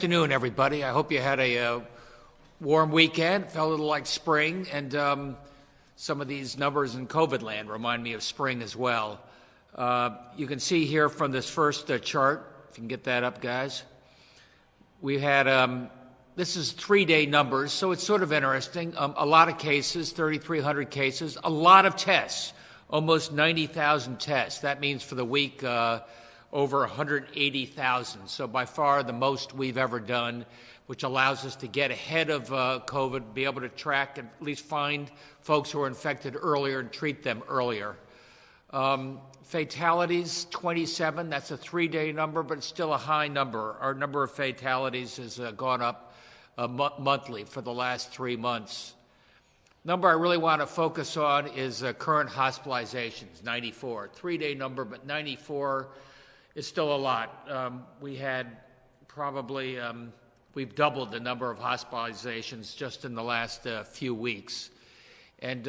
Good afternoon, everybody. I hope you had a warm weekend. Felt a little like spring, and some of these numbers in COVID land remind me of spring as well. You can see here from this first chart, if you can get that up, guys. We had, this is 3-day numbers, so it's sort of interesting. A lot of cases, 3,300 cases, a lot of tests, almost 90,000 tests. That means for the week, over 180,000. So by far the most we've ever done, which allows us to get ahead of COVID, be able to track and at least find folks who are infected earlier and treat them earlier. Fatalities, 27. That's a 3-day number, but it's still a high number. Our number of fatalities has gone up monthly for the last 3 months. Number I really want to focus on is current hospitalizations, 94. 3-day number, but 94 is still a lot. We had probably, we've doubled the number of hospitalizations just in the last few weeks. And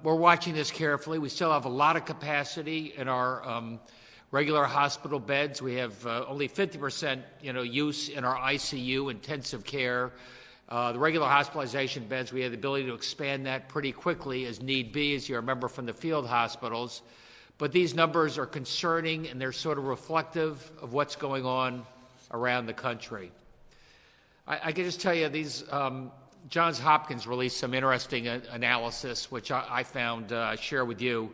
we're watching this carefully. We still have a lot of capacity in our regular hospital beds. We have only 50% use in our ICU, intensive care. The regular hospitalization beds, we have the ability to expand that pretty quickly as need be, as you remember from the field hospitals. But these numbers are concerning, and they're sort of reflective of what's going on around the country. I can just tell you, these Johns Hopkins released some interesting analysis, which I found share with you.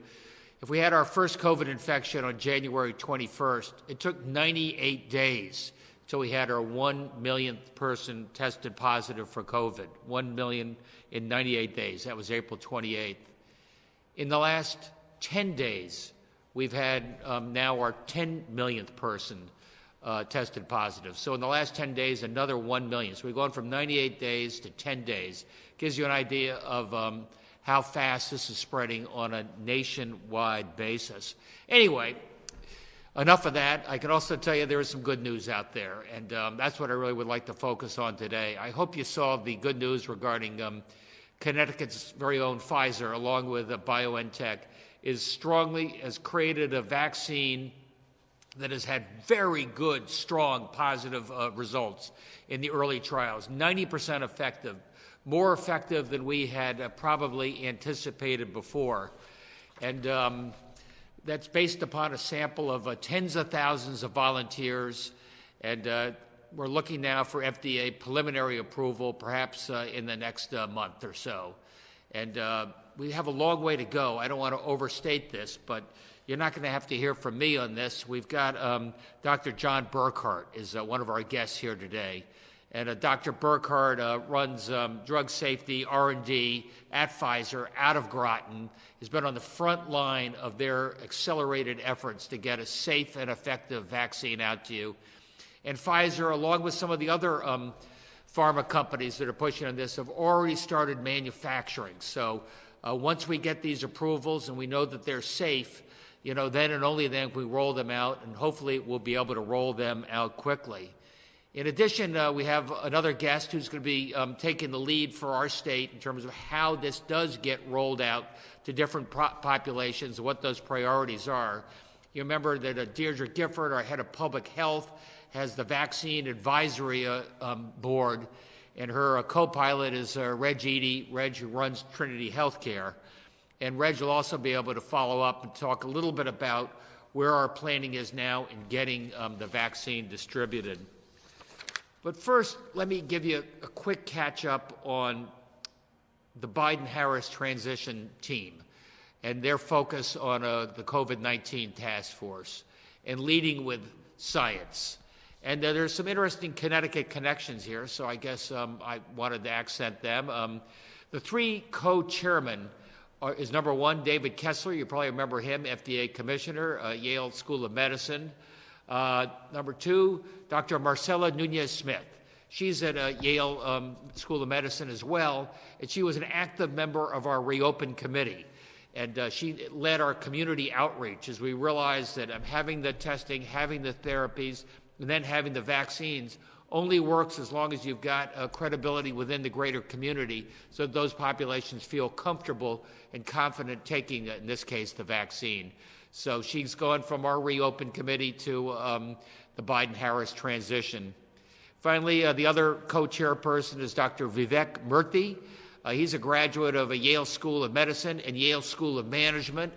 If we had our first COVID infection on January 21st, it took 98 days till we had our 1 millionth person tested positive for COVID. 1 million in 98 days. That was April 28th. In the last 10 days, we've had now our 10 millionth person tested positive. So in the last 10 days, another 1 million. So we've gone from 98 days to 10 days. Gives you an idea of how fast this is spreading on a nationwide basis. Anyway, enough of that. I can also tell you there is some good news out there, and that's what I really would like to focus on today. I hope you saw the good news regarding Connecticut's very own Pfizer, along with BioNTech, has created a vaccine that has had very good, strong, positive results in the early trials. 90% effective, more effective than we had probably anticipated before. And that's based upon a sample of tens of thousands of volunteers. And we're looking now for FDA preliminary approval, perhaps in the next month or so. And we have a long way to go. I don't want to overstate this, but you're not going to have to hear from me on this. We've got Dr. John Burkhardt is one of our guests here today. And Dr. Burkhardt runs drug safety R&D at Pfizer out of Groton. He's been on the front line of their accelerated efforts to get a safe and effective vaccine out to you. And Pfizer, along with some of the other pharma companies that are pushing on this, have already started manufacturing. So once we get these approvals and we know that they're safe, then and only then we roll them out, and hopefully we'll be able to roll them out quickly. In addition, we have another guest who's going to be taking the lead for our state in terms of how this does get rolled out to different populations and what those priorities are. You remember that Deirdre Gifford, our head of public health, has the vaccine advisory board, and her co-pilot is Reg Eady, who runs Trinity Healthcare. And Reg will also be able to follow up and talk a little bit about where our planning is now in getting the vaccine distributed. But first, let me give you a quick catch-up on the Biden-Harris transition team and their focus on the COVID-19 task force and leading with science. And there's some interesting Connecticut connections here, so I guess I wanted to accent them. The three co-chairmen is number one, David Kessler. You probably remember him, FDA commissioner, Yale School of Medicine. Number two, Dr. Marcela Nunez-Smith. She's at Yale School of Medicine as well, and she was an active member of our Reopen Committee. And she led our community outreach as we realized that having the testing, having the therapies, and then having the vaccines only works as long as you've got credibility within the greater community so that those populations feel comfortable and confident taking, in this case, the vaccine. So she's gone from our Reopen Committee to the Biden-Harris transition. Finally, the other co-chairperson is Dr. Vivek Murthy. He's a graduate of a Yale School of Medicine and Yale School of Management.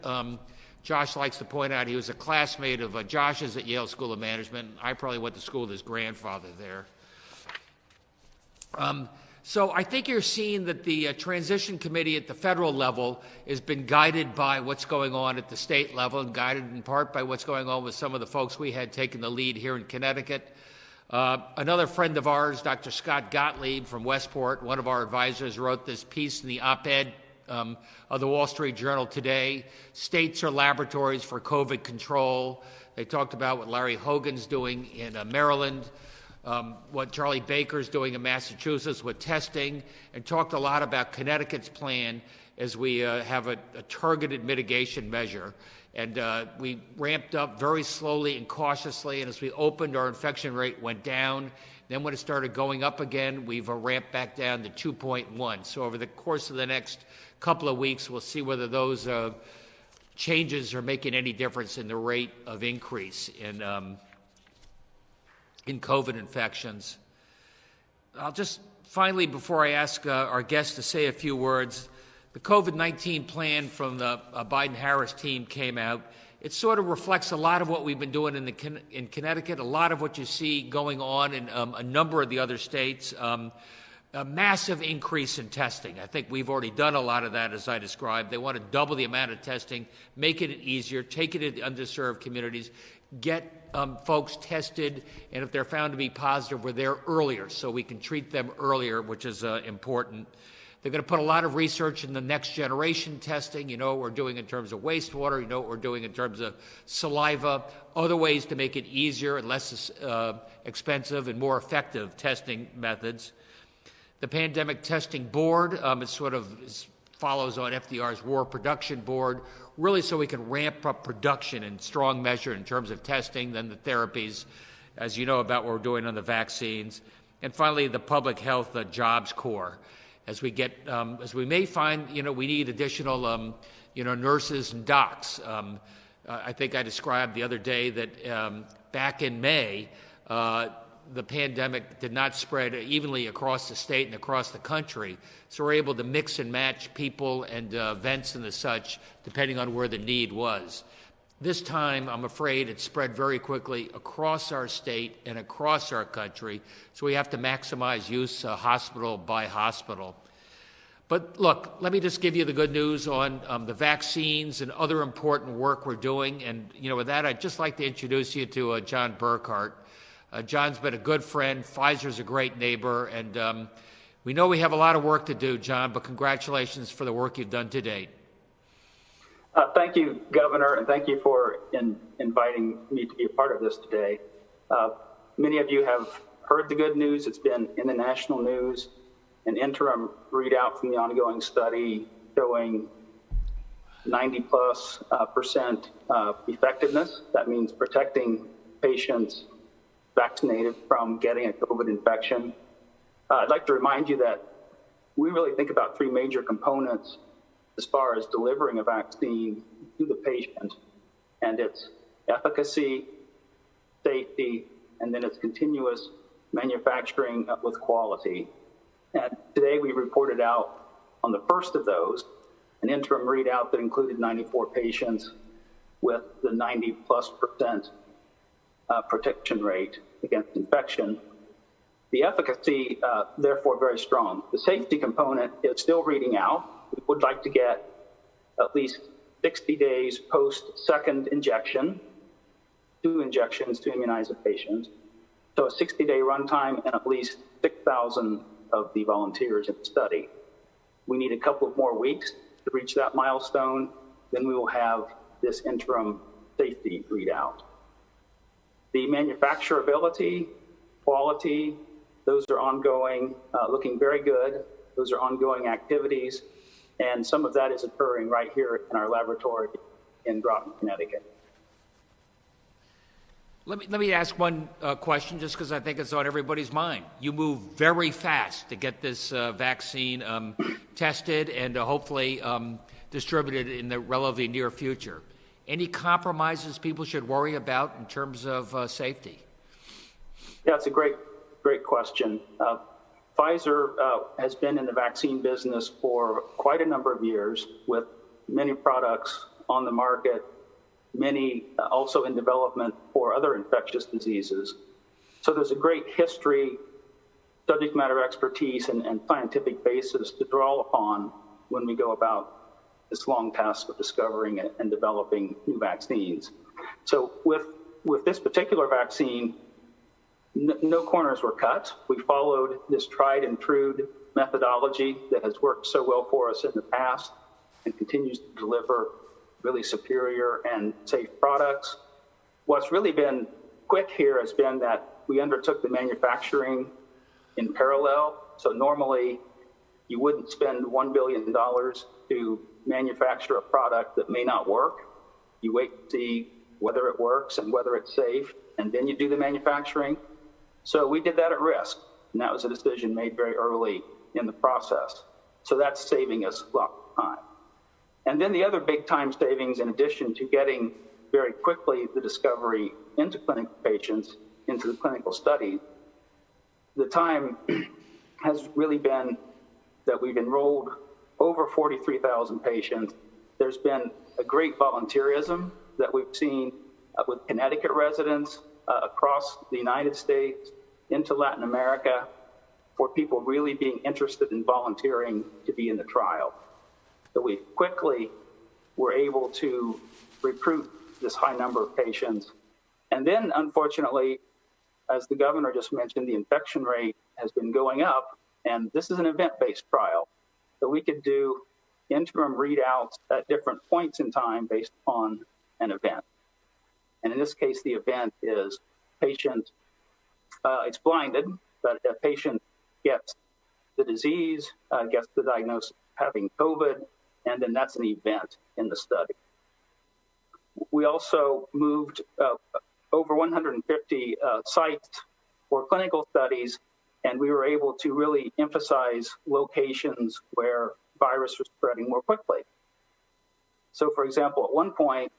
Josh likes to point out he was a classmate of Josh's at Yale School of Management. I probably went to school with his grandfather there. So I think you're seeing that the transition committee at the federal level has been guided by what's going on at the state level and guided in part by what's going on with some of the folks we had taking the lead here in Connecticut. Another friend of ours, Dr. Scott Gottlieb from Westport, one of our advisors, wrote this piece in the op-ed of the Wall Street Journal today. States are laboratories for COVID control. They talked about what Larry Hogan's doing in Maryland, what Charlie Baker's doing in Massachusetts with testing, and talked a lot about Connecticut's plan as we have a targeted mitigation measure. And we ramped up very slowly and cautiously, and as we opened, our infection rate went down. Then when it started going up again, we've ramped back down to 2.1. So over the course of the next couple of weeks, we'll see whether those changes are making any difference in the rate of increase in COVID infections. I'll just finally, before I ask our guests to say a few words, the COVID-19 plan from the Biden-Harris team came out. It sort of reflects a lot of what we've been doing in Connecticut, a lot of what you see going on in a number of the other states. A massive increase in testing. I think we've already done a lot of that, as I described. They want to double the amount of testing, make it easier, take it to underserved communities, get folks tested, and if they're found to be positive, we're there earlier so we can treat them earlier, which is important. They're going to put a lot of research in the next generation testing. You know what we're doing in terms of wastewater. You know what we're doing in terms of saliva, other ways to make it easier and less expensive and more effective testing methods. The Pandemic Testing Board, it follows on FDR's War Production Board, really so we can ramp up production in strong measure in terms of testing, then the therapies, as you know about what we're doing on the vaccines. And finally, the Public Health Jobs Corps. As we may find, we need additional, nurses and docs. I think I described the other day that back in May, the pandemic did not spread evenly across the state and across the country, so we're able to mix and match people and events and the such, depending on where the need was. This time, I'm afraid it spread very quickly across our state and across our country, so we have to maximize use hospital by hospital. But look, let me just give you the good news on the vaccines and other important work we're doing. And with that, I'd just like to introduce you to John Burkhardt. John's been a good friend. Pfizer's a great neighbor. And we know we have a lot of work to do, John, but congratulations for the work you've done to date. Thank you, Governor, and thank you for inviting me to be a part of this today. Many of you have heard the good news. It's been in the national news, an interim readout from the ongoing study showing 90+% effectiveness. That means protecting patients vaccinated from getting a COVID infection. I'd like to remind you that we really think about three major components as far as delivering a vaccine to the patient, and it's efficacy, safety, and then it's continuous manufacturing with quality. And today we reported out on the first of those, an interim readout that included 94 patients with the 90+% protection rate against infection. The efficacy, therefore, very strong. The safety component is still reading out. We would like to get at least 60 days post-second injection, 2 injections to immunize the patient. So a 60-day runtime and at least 6,000 of the volunteers in the study. We need a couple of more weeks to reach that milestone. Then we will have this interim safety readout. The manufacturability, quality, those are ongoing, looking very good. Those are ongoing activities, and some of that is occurring right here in our laboratory in Groton, Connecticut. Let me ask one question, just because I think it's on everybody's mind. You move very fast to get this vaccine tested and hopefully distributed in the relatively near future. Any compromises people should worry about in terms of safety? Yeah, it's a great great question. Pfizer has been in the vaccine business for quite a number of years with many products on the market, many also in development for other infectious diseases. So there's a great history, subject matter expertise, and scientific basis to draw upon when we go about this long task of discovering and developing new vaccines. So with this particular vaccine, no corners were cut. We followed this tried and true methodology that has worked so well for us in the past and continues to deliver really superior and safe products. What's really been quick here has been that we undertook the manufacturing in parallel. So normally you wouldn't spend $1 billion to manufacture a product that may not work. You wait to see whether it works and whether it's safe, and then you do the manufacturing. So we did that at risk, and that was a decision made very early in the process. So that's saving us a lot of time. And then the other big time savings, in addition to getting very quickly the discovery into clinical patients, into the clinical study, the time has really been that we've enrolled over 43,000 patients. There's been a great volunteerism that we've seen with Connecticut residents across the United States into Latin America for people really being interested in volunteering to be in the trial. So we quickly were able to recruit this high number of patients. And then, unfortunately, as the governor just mentioned, the infection rate has been going up, and this is an event-based trial. So we could do interim readouts at different points in time based on an event. And in this case, the event is patient, it's blinded, but a patient gets the disease, gets the diagnosis of having COVID, and then that's an event in the study. We also moved over 150 sites for clinical studies, and we were able to really emphasize locations where virus was spreading more quickly. So, for example, at one point,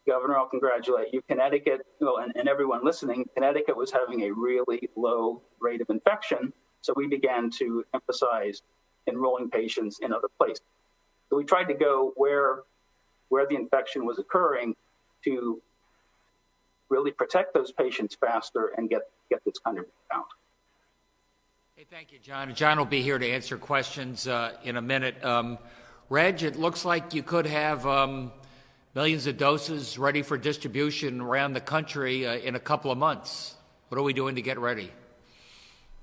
Governor, I'll congratulate you, Connecticut, and everyone listening, Connecticut was having a really low rate of infection, so we began to emphasize enrolling patients in other places. So we tried to go where the infection was occurring to really protect those patients faster and get this kind of count. Hey, thank you, John. John will be here to answer questions in a minute. Reg, it looks like you could have millions of doses ready for distribution around the country in a couple of months. What are we doing to get ready?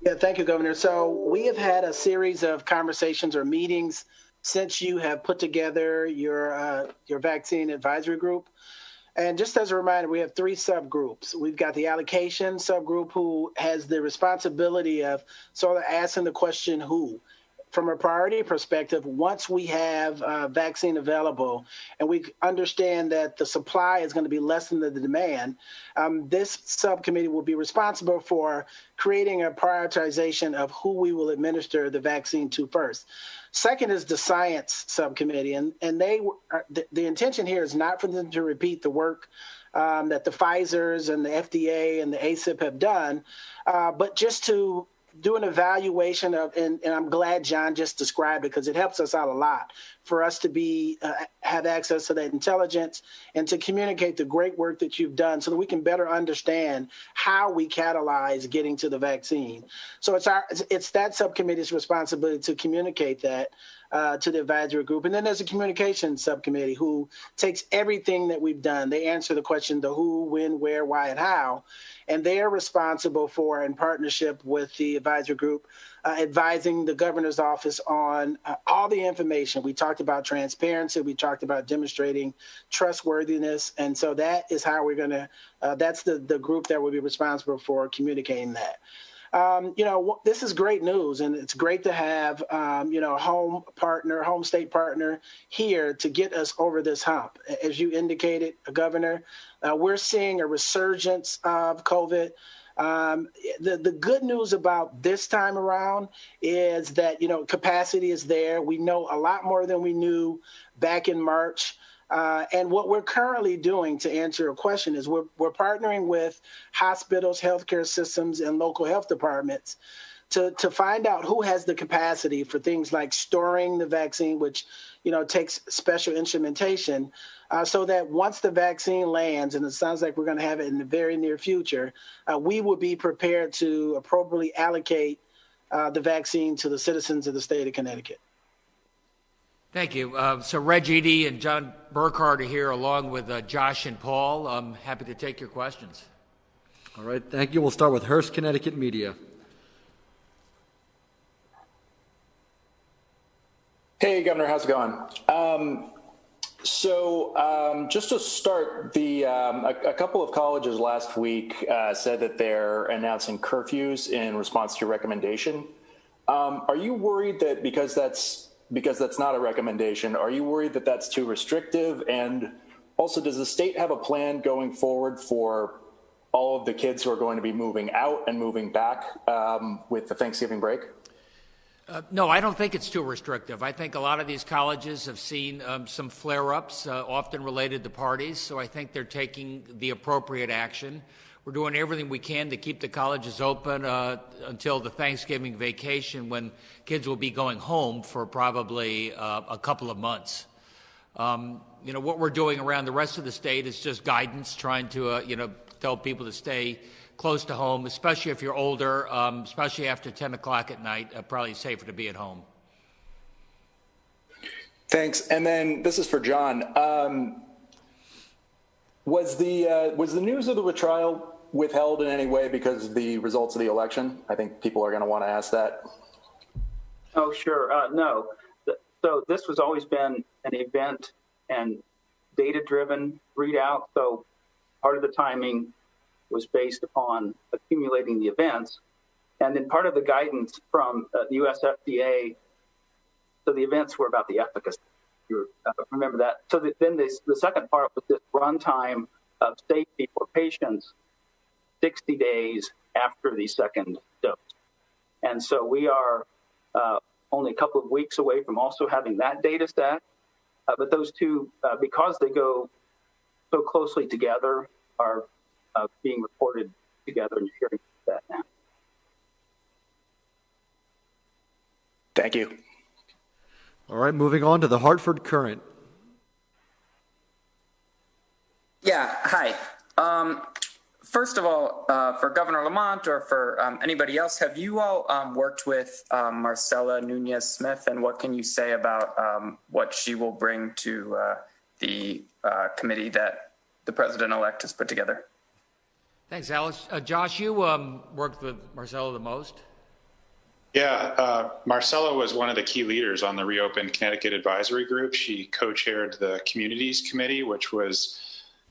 Yeah, thank you, Governor. So we have had a series of conversations or meetings since you have put together your vaccine advisory group. And just as a reminder, we have three subgroups. We've got the allocation subgroup, who has the responsibility of sort of asking the question, who? From a priority perspective, once we have vaccine available and we understand that the supply is going to be less than the demand, this subcommittee will be responsible for creating a prioritization of who we will administer the vaccine to first. Second is the science subcommittee, and the intention here is not for them to repeat the work that the Pfizers and the FDA and the ACIP have done, but just to do an evaluation of, and I'm glad John just described it because it helps us out a lot for us to have access to that intelligence and to communicate the great work that you've done so that we can better understand how we catalyze getting to the vaccine. So it's that subcommittee's responsibility to communicate that to the advisory group. And then there's a communications subcommittee who takes everything that we've done. They answer the question, the who, when, where, why, and how. And they are responsible for, in partnership with the advisory group, advising the governor's office on all the information. We talked about transparency. We talked about demonstrating trustworthiness. And so that is how we're going to, that's the group that will be responsible for communicating that. This is great news, and it's great to have, a home state partner here to get us over this hump. As you indicated, Governor, we're seeing a resurgence of COVID. The good news about this time around is that, capacity is there. We know a lot more than we knew back in March. And what we're currently doing, to answer your question, is we're partnering with hospitals, healthcare systems, and local health departments to find out who has the capacity for things like storing the vaccine, which takes special instrumentation, so that once the vaccine lands, and it sounds like we're going to have it in the very near future, we will be prepared to appropriately allocate the vaccine to the citizens of the state of Connecticut. Thank you. So Reg Eady and John Burkhardt are here along with Josh and Paul. I'm happy to take your questions. All right, thank you. We'll start with Hearst, Connecticut Media. Hey, Governor, how's it going? Just to start, a couple of colleges last week said that they're announcing curfews in response to your recommendation. Are you worried that because that's not a recommendation, are you worried that that's too restrictive? And also, does the state have a plan going forward for all of the kids who are going to be moving out and moving back with the Thanksgiving break? No, I don't think it's too restrictive. I think a lot of these colleges have seen some flare-ups, often related to parties, so I think they're taking the appropriate action. We're doing everything we can to keep the colleges open until the Thanksgiving vacation, when kids will be going home for probably a couple of months. What we're doing around the rest of the state is just guidance, trying to tell people to stay close to home, especially if you're older, especially after 10 o'clock at night. Probably safer to be at home. Thanks. And then this is for John. Was the news of the trial withheld in any way because of the results of the election? I think people are going to want to ask that. Oh, sure. No. So this has always been an event and data-driven readout. So part of the timing was based upon accumulating the events. And then part of the guidance from the U.S. FDA, so the events were about the efficacy. Remember that. So then the second part was this runtime of safety for patients 60 days after the second dose. And so we are only a couple of weeks away from also having that data set. But those two, because they go so closely together, are being reported together, and you're hearing that now. Thank you. All right, moving on to the Hartford Courant. Yeah, hi. First of all, for Governor Lamont or for anybody else, have you all worked with Marcella Nunez-Smith, and what can you say about what she will bring to the committee that the president-elect has put together? Thanks, Alex. Josh, you worked with Marcella the most. Yeah, Marcella was one of the key leaders on the Reopen Connecticut Advisory Group. She co-chaired the Communities Committee, which was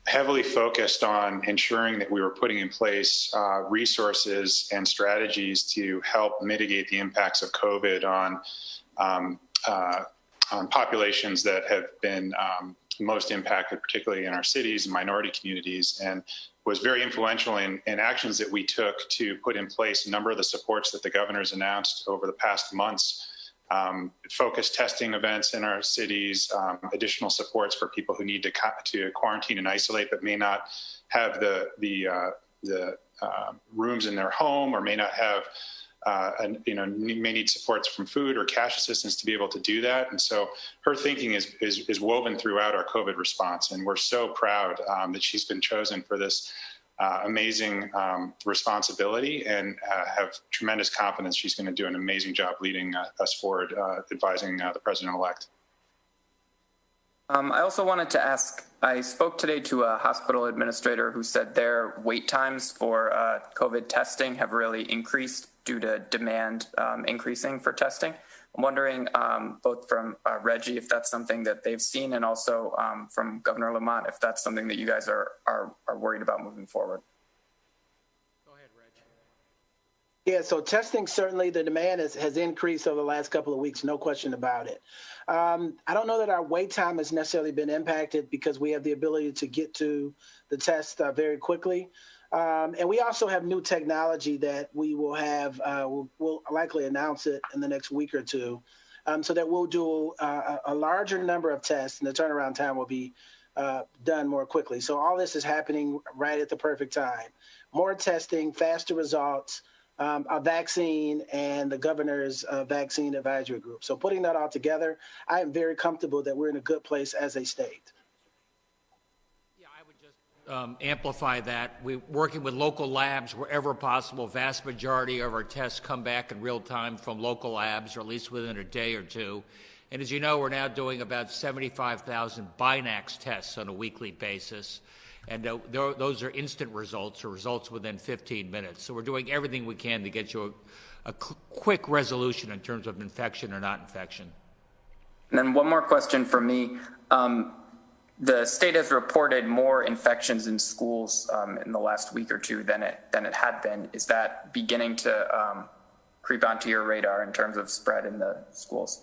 heavily focused on ensuring that we were putting in place resources and strategies to help mitigate the impacts of COVID on populations that have been most impacted, particularly in our cities and minority communities, and was very influential in actions that we took to put in place a number of the supports that the governor's announced over the past months. Focused testing events in our cities, additional supports for people who need to quarantine and isolate but may not have the rooms in their home, or may not have may need supports from food or cash assistance to be able to do that. And so her thinking is woven throughout our COVID response, and we're so proud that she's been chosen for this amazing responsibility, and have tremendous confidence she's going to do an amazing job leading us forward, advising the president-elect. I also wanted to ask, I spoke today to a hospital administrator who said their wait times for COVID testing have really increased due to demand increasing for testing. I'm wondering, both from Reggie, if that's something that they've seen, and also from Governor Lamont, if that's something that you guys are worried about moving forward. Go ahead, Reg. Yeah, so testing, certainly the demand has increased over the last couple of weeks, no question about it. I don't know that our wait time has necessarily been impacted, because we have the ability to get to the test very quickly. And we also have new technology that we will have, we'll likely announce it in the next week or two, so that we'll do a larger number of tests, and the turnaround time will be done more quickly. So all this is happening right at the perfect time. More testing, faster results, a vaccine, and the governor's vaccine advisory group. So putting that all together, I am very comfortable that we're in a good place as a state. Yeah, I would just amplify that. We're working with local labs wherever possible. Vast majority of our tests come back in real time from local labs, or at least within a day or two. And as you know, we're now doing about 75,000 Binax tests on a weekly basis. And those are instant results, or results within 15 minutes. So we're doing everything we can to get you a quick resolution in terms of infection or not infection. And then one more question from me. The state has reported more infections in schools in the last week or two than it had been. Is that beginning to creep onto your radar in terms of spread in the schools?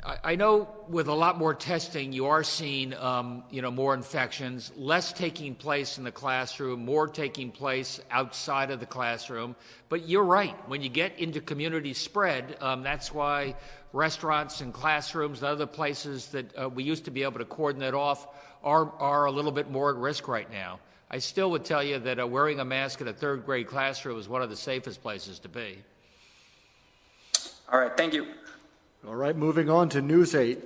I know with a lot more testing, you are seeing, more infections, less taking place in the classroom, more taking place outside of the classroom. But you're right. When you get into community spread, that's why restaurants and classrooms and other places that we used to be able to cordon it off are a little bit more at risk right now. I still would tell you that wearing a mask in a third grade classroom is one of the safest places to be. All right. Thank you. All right, moving on to News 8.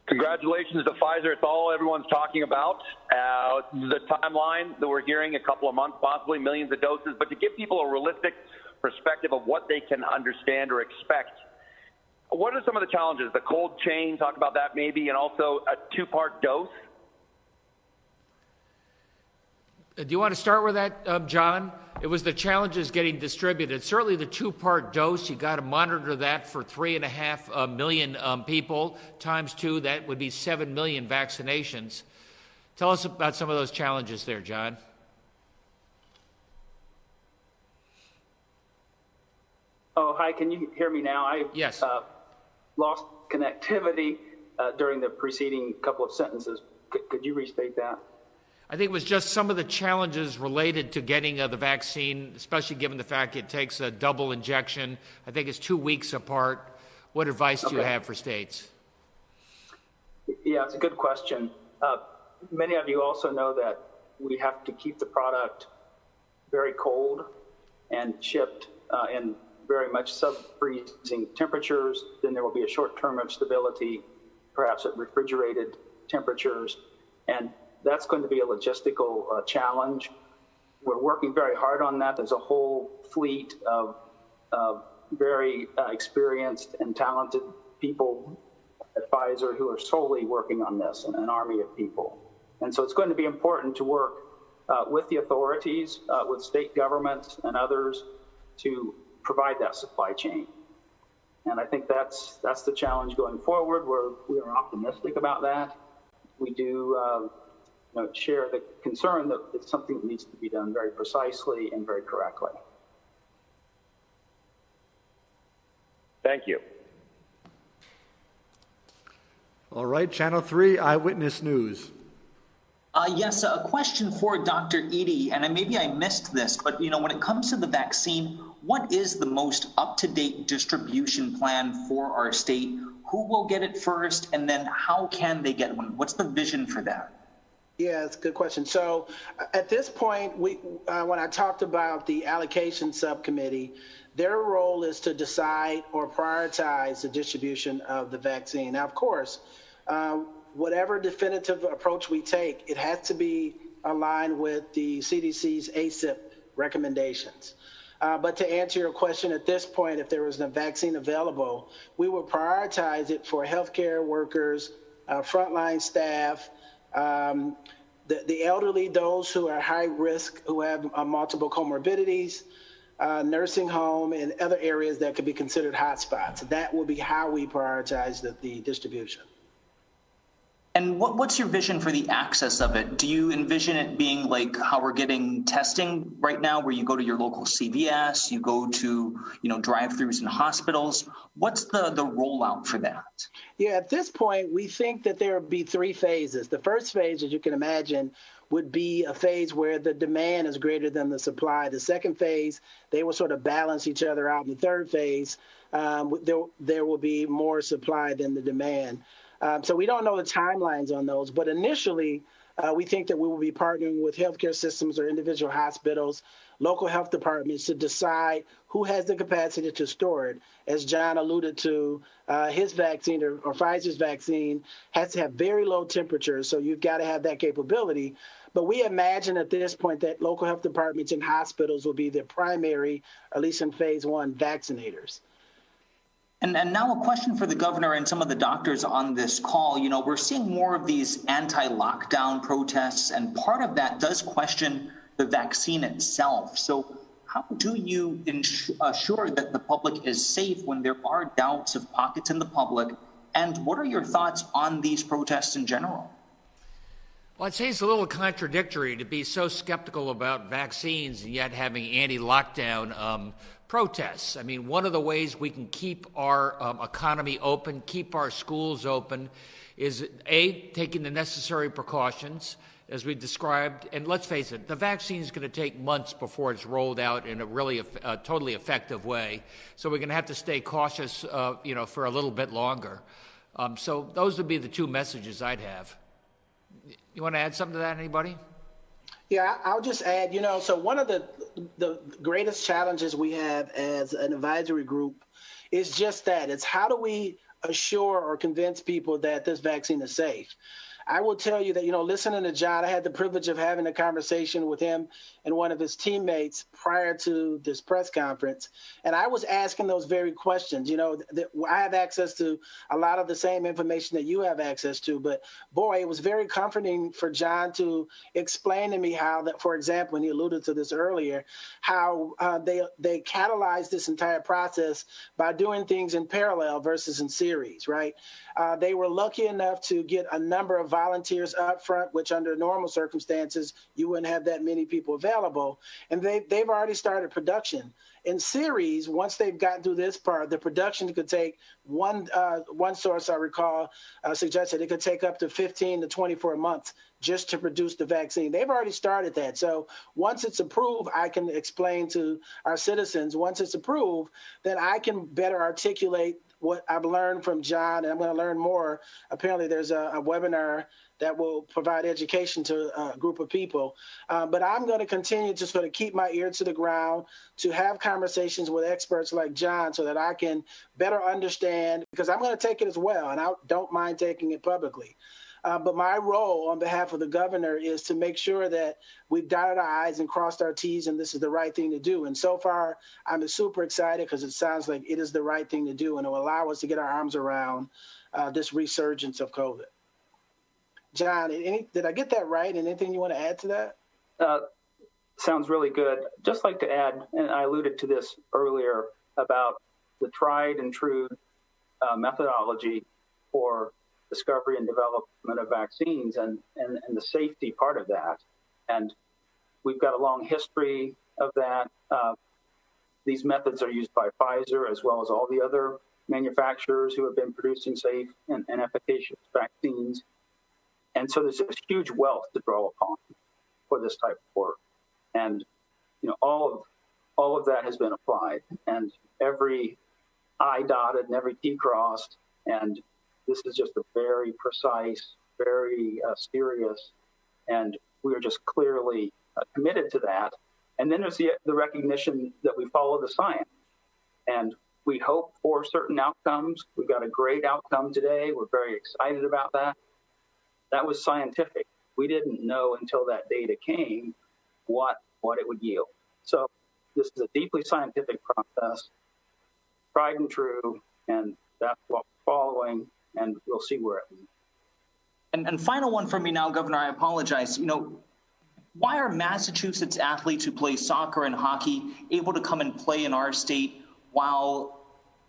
Congratulations to Pfizer. It's all everyone's talking about. The timeline that we're hearing, a couple of months, possibly millions of doses. But to give people a realistic perspective of what they can understand or expect, what are some of the challenges? The cold chain, talk about that maybe, and also a two-part dose. Do you want to start with that, John? It was the challenges getting distributed. Certainly the two-part dose, you got to monitor that for 3.5 million people. Times two, that would be 7 million vaccinations. Tell us about some of those challenges there, John. Oh, hi, can you hear me now? Yes. Lost connectivity during the preceding couple of sentences. Could you restate that? I think it was just some of the challenges related to getting the vaccine, especially given the fact it takes a double injection. I think it's 2 weeks apart. What advice do you have for states? Yeah, it's a good question. Many of you also know that we have to keep the product very cold and shipped in very much sub-freezing temperatures. Then there will be a short term of stability, perhaps at refrigerated temperatures. And that's going to be a logistical challenge. We're working very hard on that. There's a whole fleet of very experienced and talented people at Pfizer who are solely working on this, and an army of people. And so it's going to be important to work with the authorities, with state governments and others to provide that supply chain. And I think that's the challenge going forward. We are optimistic about that. We do share the concern that it's something that needs to be done very precisely and very correctly. Thank you. All right, Channel 3 Eyewitness News. Yes, a question for Dr. Eady, and maybe I missed this, but when it comes to the vaccine, what is the most up-to-date distribution plan for our state? Who will get it first, and then how can they get one? What's the vision for that? Yeah, it's a good question. So at this point, when I talked about the allocation subcommittee, their role is to decide or prioritize the distribution of the vaccine. Now, of course, whatever definitive approach we take, it has to be aligned with the CDC's ACIP recommendations. But to answer your question, at this point, if there was a vaccine available, we would prioritize it for healthcare workers, frontline staff, the elderly, those who are high risk, who have multiple comorbidities, nursing home, and other areas that could be considered hotspots. That will be how we prioritize the distribution. And what's your vision for the access of it? Do you envision it being like how we're getting testing right now, where you go to your local CVS, you go to drive-throughs in hospitals? What's the rollout for that? Yeah, at this point, we think that there will be 3 phases. The first phase, as you can imagine, would be a phase where the demand is greater than the supply. The second phase, they will sort of balance each other out. In the third phase, there will be more supply than the demand. So we don't know the timelines on those, but initially, we think that we will be partnering with healthcare systems or individual hospitals, local health departments to decide who has the capacity to store it. As John alluded to, his vaccine or Pfizer's vaccine has to have very low temperatures, so you've got to have that capability. But we imagine at this point that local health departments and hospitals will be the primary, at least in phase one, vaccinators. And now a question for the governor and some of the doctors on this call. You know, we're seeing more of these anti-lockdown protests, and part of that does question the vaccine itself. So how do you assure that the public is safe when there are doubts of pockets in the public? And what are your thoughts on these protests in general? Well, I'd say it's a little contradictory to be so skeptical about vaccines and yet having anti-lockdown protests. I mean, one of the ways we can keep our economy open, keep our schools open, is taking the necessary precautions, as we described. And let's face it, the vaccine is going to take months before it's rolled out in a really totally effective way. So we're going to have to stay cautious, for a little bit longer. So those would be the two messages I'd have. You want to add something to that, anybody? Yeah, I'll just add, so one of the greatest challenges we have as an advisory group is just that. It's how do we assure or convince people that this vaccine is safe? I will tell you that, listening to John, I had the privilege of having a conversation with him and one of his teammates prior to this press conference. And I was asking those very questions. I have access to a lot of the same information that you have access to. But boy, it was very comforting for John to explain to me how that, for example, and he alluded to this earlier, how they catalyzed this entire process by doing things in parallel versus in series, right? They were lucky enough to get a number of volunteers up front, which under normal circumstances, you wouldn't have that many people available. And they've already started production. In series, once they've gotten through this part, the production could take one source I recall suggested it could take up to 15 to 24 months just to produce the vaccine. They've already started that. So once it's approved, I can explain to our citizens, once it's approved, then I can better articulate what I've learned from John, and I'm going to learn more. Apparently, there's a webinar that will provide education to a group of people. But I'm going to continue to sort of keep my ear to the ground, to have conversations with experts like John so that I can better understand, because I'm going to take it as well, and I don't mind taking it publicly. But my role on behalf of the governor is to make sure that we've dotted our I's and crossed our T's, and this is the right thing to do. And so far, I'm super excited because it sounds like it is the right thing to do, and it will allow us to get our arms around this resurgence of COVID. John, did I get that right? Anything you want to add to that? Sounds really good. Just like to add, and I alluded to this earlier, about the tried and true methodology for discovery and development of vaccines and the safety part of that. And we've got a long history of that. These methods are used by Pfizer as well as all the other manufacturers who have been producing safe and efficacious vaccines. And so there's this huge wealth to draw upon for this type of work. And, all of that has been applied, and every I dotted and every T crossed, and this is just a very precise, very serious, and we are just clearly committed to that. And then there's the recognition that we follow the science, and we hope for certain outcomes. We've got a great outcome today. We're very excited about that. That was scientific. We didn't know until that data came what it would yield. So this is a deeply scientific process, tried and true, and that's what we're following, and we'll see where it leads. And final one for me now, Governor, I apologize. Why are Massachusetts athletes who play soccer and hockey able to come and play in our state while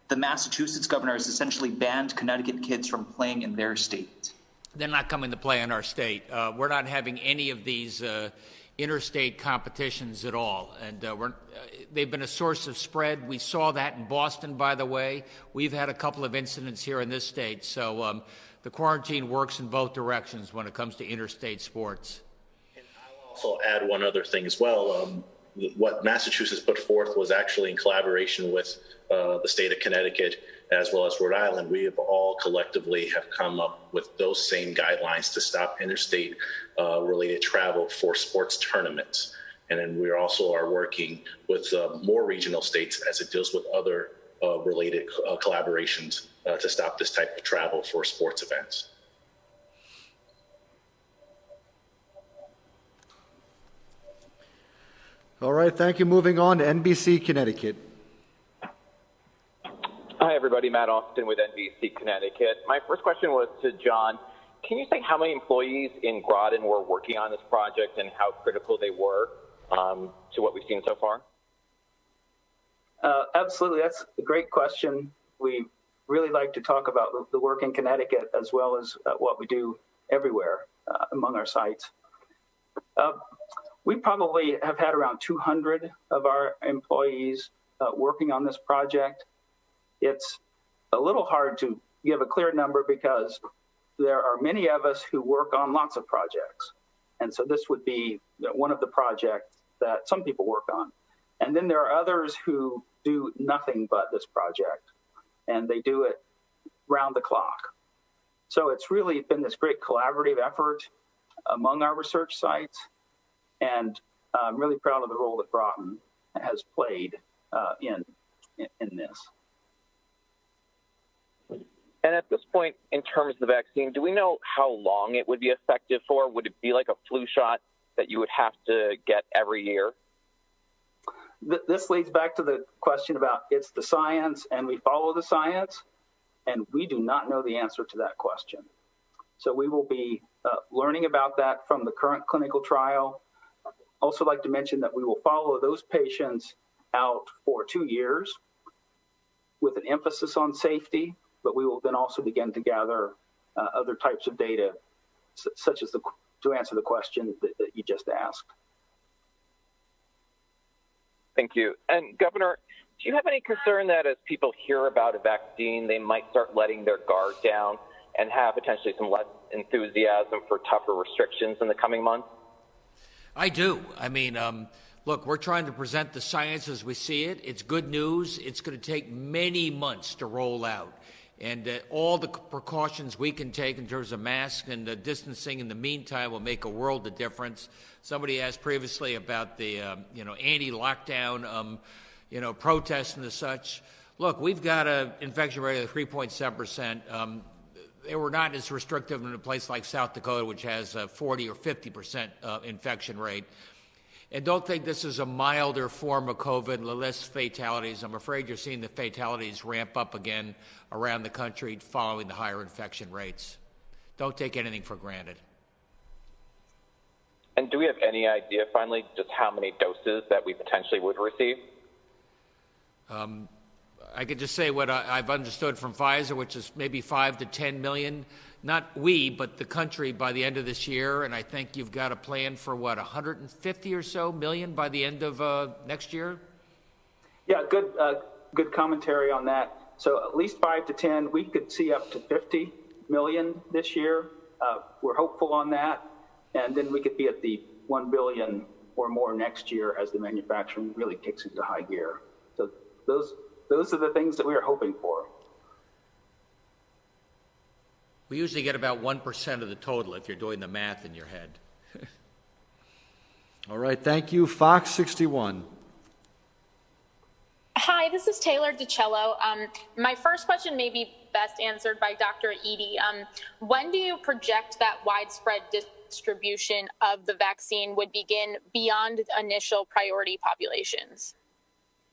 the Massachusetts governor has essentially banned Connecticut kids from playing in their state? They're not coming to play in our state. We're not having any of these interstate competitions at all. And they've been a source of spread. We saw that in Boston, by the way. We've had a couple of incidents here in this state. So the quarantine works in both directions when it comes to interstate sports. also add one other thing as well. What Massachusetts put forth was actually in collaboration with the state of Connecticut as well as Rhode Island. We have all collectively have come up with those same guidelines to stop interstate related travel for sports tournaments. And then we also are working with more regional states as it deals with other related collaborations to stop this type of travel for sports events. All right, thank you. Moving on to NBC Connecticut. Hi, everybody. Matt Austin with NBC Connecticut. My first question was to John. Can you say how many employees in Groton were working on this project and how critical they were to what we've seen so far? Absolutely. That's a great question. We really like to talk about the work in Connecticut as well as what we do everywhere among our sites. We probably have had around 200 of our employees working on this project. It's a little hard to give a clear number because there are many of us who work on lots of projects. And so this would be one of the projects that some people work on. And then there are others who do nothing but this project, and they do it round the clock. So it's really been this great collaborative effort among our research sites. And I'm really proud of the role that Groton has played in this. And at this point, in terms of the vaccine, do we know how long it would be effective for? Would it be like a flu shot that you would have to get every year? This leads back to the question about it's the science, and we follow the science, and we do not know the answer to that question. So we will be learning about that from the current clinical trial. Also like to mention that we will follow those patients out for 2 years with an emphasis on safety, but we will then also begin to gather other types of data, such as to answer the question that you just asked. Thank you. And Governor, do you have any concern that as people hear about a vaccine, they might start letting their guard down and have potentially some less enthusiasm for tougher restrictions in the coming months? I do. I mean, look, we're trying to present the science as we see it. It's good news. It's going to take many months to roll out. And all the precautions we can take in terms of masks and distancing in the meantime will make a world of difference. Somebody asked previously about the, anti-lockdown, protests and the such. Look, we've got an infection rate of 3.7%. They were not as restrictive in a place like South Dakota, which has a 40 or 50% infection rate. And don't think this is a milder form of COVID, less fatalities. I'm afraid you're seeing the fatalities ramp up again around the country following the higher infection rates. Don't take anything for granted. And do we have any idea, finally, just how many doses that we potentially would receive? I could just say what I've understood from Pfizer, which is maybe 5 to 10 million. Not we, but the country by the end of this year. And I think you've got a plan for, 150 or so million by the end of next year? Yeah, good commentary on that. So at least 5 to 10. We could see up to 50 million this year. We're hopeful on that. And then we could be at the 1 billion or more next year as the manufacturing really kicks into high gear. So those are the things that we are hoping for. We usually get about 1% of the total if you're doing the math in your head. All right, thank you. Fox 61. Hi, this is Taylor DiCello. My first question may be best answered by Dr. Eady. When do you project that widespread distribution of the vaccine would begin beyond initial priority populations?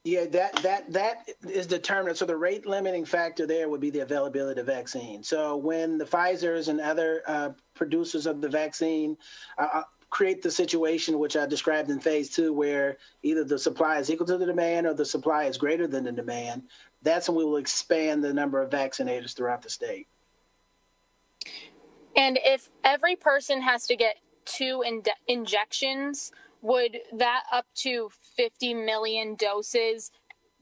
Yeah, that is determined. So the rate limiting factor there would be the availability of the vaccine. So when the Pfizers and other producers of the vaccine create the situation which I described in phase 2, where either the supply is equal to the demand or the supply is greater than the demand, that's when we will expand the number of vaccinators throughout the state. And if every person has to get 2 injections, would that up to 50 million doses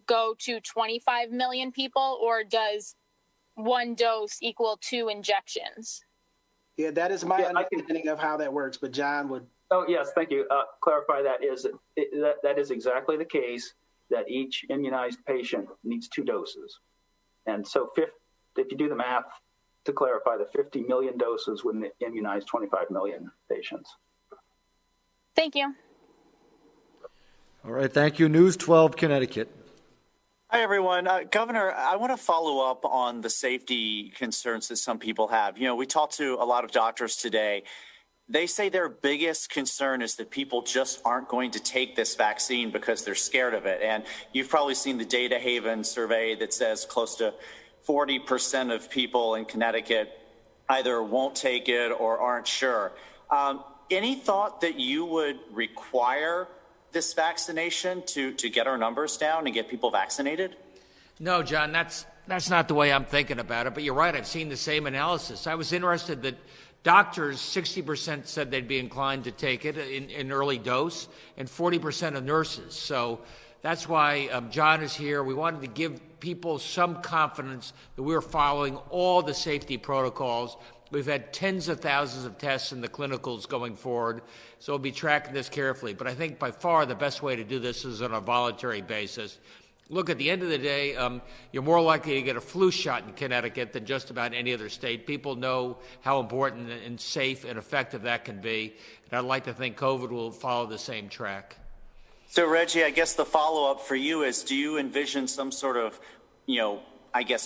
go to 25 million people, or does 1 dose equal 2 injections? Yeah, that is my understanding of how that works, but John would Oh, yes, thank you. Clarify that that is exactly the case, that each immunized patient needs 2 doses. And so if you do the math, to clarify, the 50 million doses would immunize 25 million patients. Thank you. All right, thank you. News 12, Connecticut. Hi, everyone. Governor, I want to follow up on the safety concerns that some people have. We talked to a lot of doctors today. They say their biggest concern is that people just aren't going to take this vaccine because they're scared of it. And you've probably seen the Data Haven survey that says close to 40% of people in Connecticut either won't take it or aren't sure. Any thought that you would require this vaccination to get our numbers down and get people vaccinated? No, John, that's not the way I'm thinking about it. But you're right. I've seen the same analysis. I was interested that doctors, 60% said they'd be inclined to take it in early dose, and 40% of nurses. So that's why John is here. We wanted to give people some confidence that we're following all the safety protocols. We've had tens of thousands of tests in the clinicals going forward, so we'll be tracking this carefully. But I think by far the best way to do this is on a voluntary basis. Look, at the end of the day, you're more likely to get a flu shot in Connecticut than just about any other state. People know how important and safe and effective that can be. And I'd like to think COVID will follow the same track. So, Reggie, I guess the follow-up for you is, do you envision some sort of,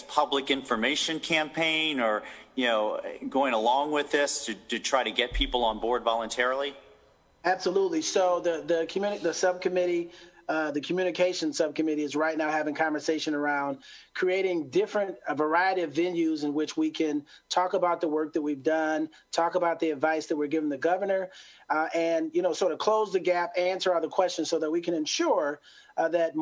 public information campaign or, going along with this to try to get people on board voluntarily? Absolutely. So the subcommittee, the communication subcommittee is right now having conversation around creating a variety of venues in which we can talk about the work that we've done, talk about the advice that we're giving the governor, and sort of close the gap, answer other questions so that we can ensure that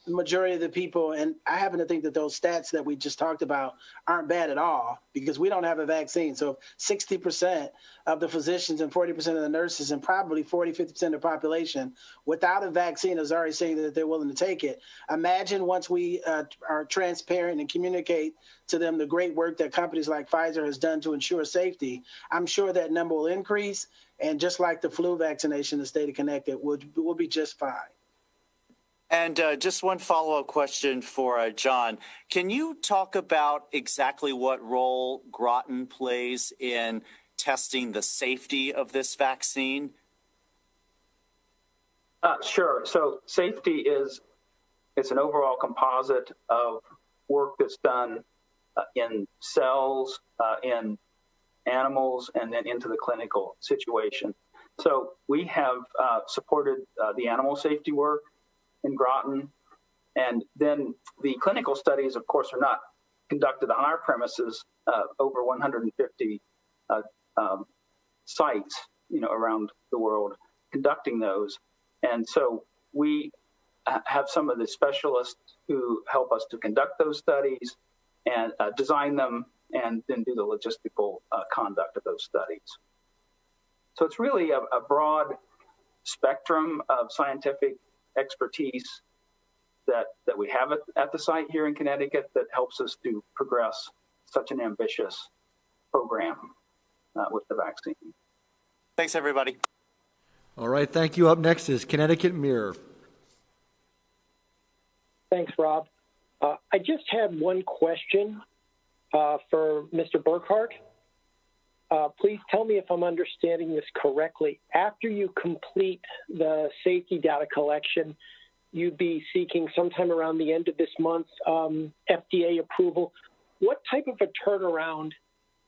majority of the people, and I happen to think that those stats that we just talked about aren't bad at all because we don't have a vaccine. So 60% of the physicians and 40% of the nurses and probably 50% of the population without a vaccine is already saying that they're willing to take it. Imagine once we are transparent and communicate to them the great work that companies like Pfizer has done to ensure safety, I'm sure that number will increase. And just like the flu vaccination, the state of Connecticut will be just fine. And just one follow-up question for John. Can you talk about exactly what role Groton plays in testing the safety of this vaccine? Sure. So safety it's an overall composite of work that's done in cells, in animals, and then into the clinical situation. So we have supported the animal safety work in Groton, and then the clinical studies, of course, are not conducted on our premises. Over 150 sites, around the world conducting those, and so we have some of the specialists who help us to conduct those studies and design them, and then do the logistical conduct of those studies. So it's really a broad spectrum of scientific expertise that we have at the site here in Connecticut that helps us to progress such an ambitious program with the vaccine. Thanks, everybody. All right, thank you. Up next is Connecticut Mirror. Thanks, Rob. I just had one question for Mr. Burkhardt. Please tell me if I'm understanding this correctly. After you complete the safety data collection, you'd be seeking sometime around the end of this month FDA approval. What type of a turnaround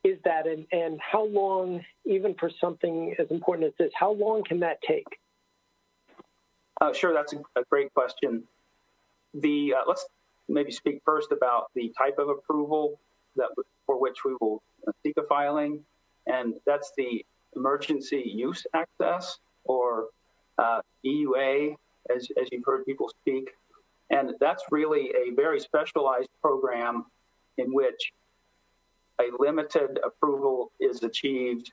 is that, and how long, even for something as important as this, how long can that take? Sure, that's a great question. Let's maybe speak first about the type of approval for which we will seek a filing, and that's the Emergency Use Access, or EUA, as you've heard people speak. And that's really a very specialized program in which a limited approval is achieved,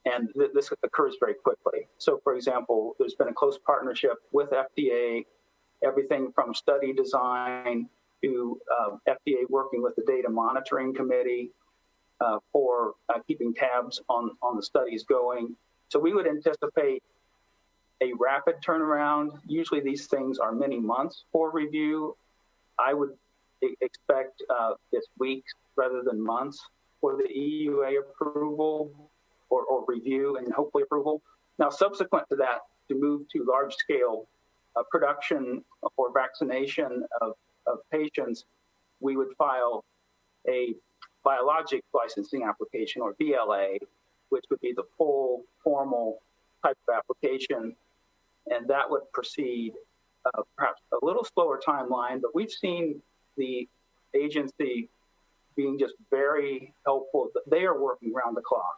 and this occurs very quickly. So, for example, there's been a close partnership with FDA, everything from study design to FDA working with the Data Monitoring Committee for keeping tabs on the studies going, So we would anticipate a rapid turnaround. Usually these things are many months for review. I would expect it's weeks rather than months for the EUA approval or review and hopefully approval. Now, subsequent to that, to move to large-scale production or vaccination of patients, we would file a biologic licensing application, or BLA, which would be the full formal type of application, and that would proceed perhaps a little slower timeline, but we've seen the agency being just very helpful. They are working around the clock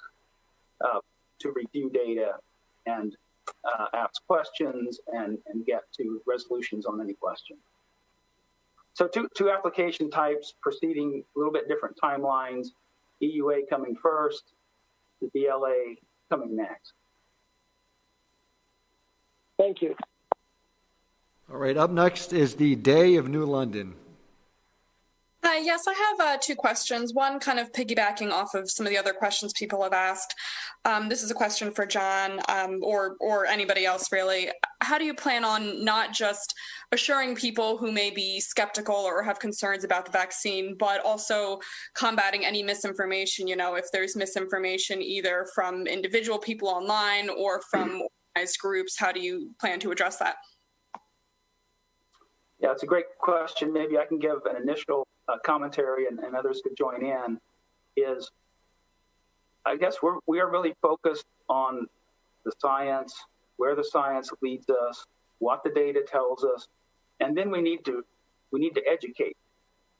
to review data and ask questions and get to resolutions on any question. So two application types proceeding a little bit different timelines, EUA coming first, the BLA coming next. Thank you. All right, up next is the Day of New London. Hi, yes, I have two questions. One kind of piggybacking off of some of the other questions people have asked. This is a question for John or anybody else, really. How do you plan on not just assuring people who may be skeptical or have concerns about the vaccine, but also combating any misinformation? You know, if there's misinformation either from individual people online or from organized groups, how do you plan to address that? Yeah, it's a great question. Maybe I can give an initial commentary and others could join in. Is I guess we are really focused on the science, where the science leads us, what the data tells us, and then we need to educate